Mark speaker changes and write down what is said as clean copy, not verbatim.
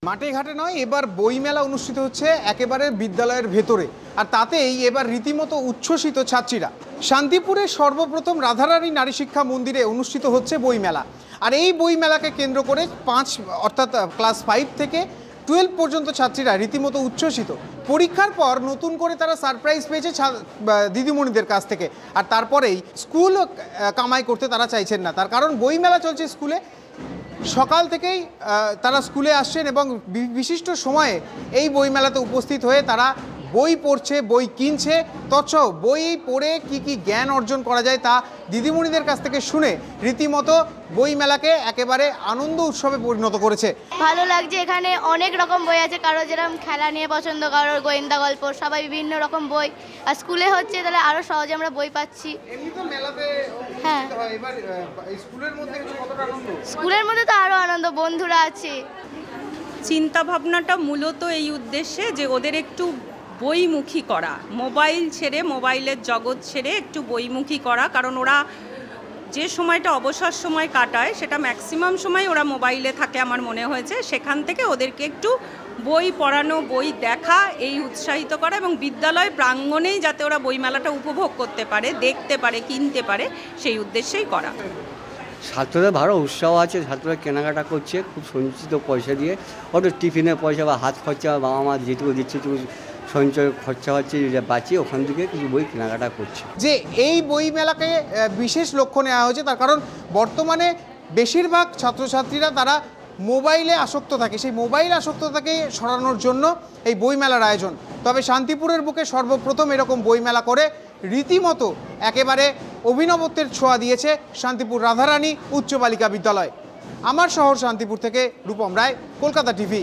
Speaker 1: মাঠে ঘাটে নয়, এবার বইমেলা অনুষ্ঠিত হচ্ছে একেবারে বিদ্যালয়ের ভেতরে, আর তাতেই এবার রীতিমতো উচ্ছ্বসিত ছাত্রীরা। শান্তিপুরে সর্বপ্রথম রাধারানী নারী শিক্ষা মন্দিরে অনুষ্ঠিত হচ্ছে বইমেলা। আর এই বইমেলাকে কেন্দ্র করে অর্থাৎ ক্লাস 5 থেকে 12 পর্যন্ত ছাত্রীরা রীতিমতো উচ্ছ্বসিত। পরীক্ষার পর নতুন করে তারা সারপ্রাইজ পেয়েছে দিদিমণিদের কাছ থেকে, আর তারপরেই স্কুল কামাই করতে তারা চাইছেন না। তার কারণ বইমেলা চলছে স্কুলে, সকাল থেকেই তারা স্কুলে আসছেন এবং বিশিষ্ট সময়ে এই বইমেলাতে উপস্থিত হয়ে তারা বই পড়ছে, বই কিনছে, তৎসহ বই পড়ে কি কি জ্ঞান অর্জন করা যায় তা দিদিমণিদের কাছ থেকে শুনে রীতিমতো বইমেলাকে একেবারে আনন্দ উৎসবে পরিণত করেছে।
Speaker 2: ভালো লাগছে, এখানে অনেক রকম বই আছে, কারো যেরকম খেলা নিয়ে পছন্দ, কারোর গোয়েন্দা গল্প, সবাই বিভিন্ন রকম বই। আর স্কুলে হচ্ছে তাহলে আরো সহজে আমরা বই পাচ্ছি। হ্যাঁ, স্কুলের মধ্যে তো আরো আনন্দ, বন্ধুরা আছে।
Speaker 3: চিন্তা ভাবনাটা মূলত এই উদ্দেশ্যে যে ওদের একটু বইমুখী করা, মোবাইল ছেড়ে, মোবাইলের জগৎ ছেড়ে একটু বইমুখী করা। কারণ ওরা যে সময়টা অবসর সময় কাটায় সেটা ম্যাক্সিমাম সময় ওরা মোবাইলে থাকে আমার মনে হয়েছে। সেখান থেকে ওদেরকে একটু বই পড়ানো, বই দেখা, এই উৎসাহিত করা এবং বিদ্যালয় প্রাঙ্গণেই যাতে ওরা বইমেলাটা উপভোগ করতে পারে, দেখতে পারে, কিনতে পারে, সেই উদ্দেশ্যেই করা।
Speaker 4: ছাত্রদের ভালো উৎসাহ আছে, ছাত্ররা কেনাকাটা করছে খুব সঞ্চিত পয়সা দিয়ে। ওদের টিফিনের পয়সা বা হাত খরচা বাবা মা যেটুকু দিচ্ছে সঞ্চয় খরচা হচ্ছে, যেটা বাঁচিয়ে ওখান থেকে কিছু বই কেনাকাটা করছে।
Speaker 1: যে এই বই মেলাকে বিশেষ লক্ষ্য নেওয়া হয়েছে, তার কারণ বর্তমানে বেশিরভাগ ছাত্রছাত্রীরা তারা মোবাইলে আসক্ত থাকে, সেই মোবাইল আসক্ততাকে সরানোর জন্য এই বইমেলার আয়োজন। তবে শান্তিপুরের বুকে সর্বপ্রথম এরকম বইমেলা করে রীতিমতো একেবারে অভিনবত্বের ছোঁয়া দিয়েছে শান্তিপুর রাধারানী উচ্চ বালিকা বিদ্যালয়। আমার শহর শান্তিপুর থেকে রূপম রায়, কলকাতা টিভি।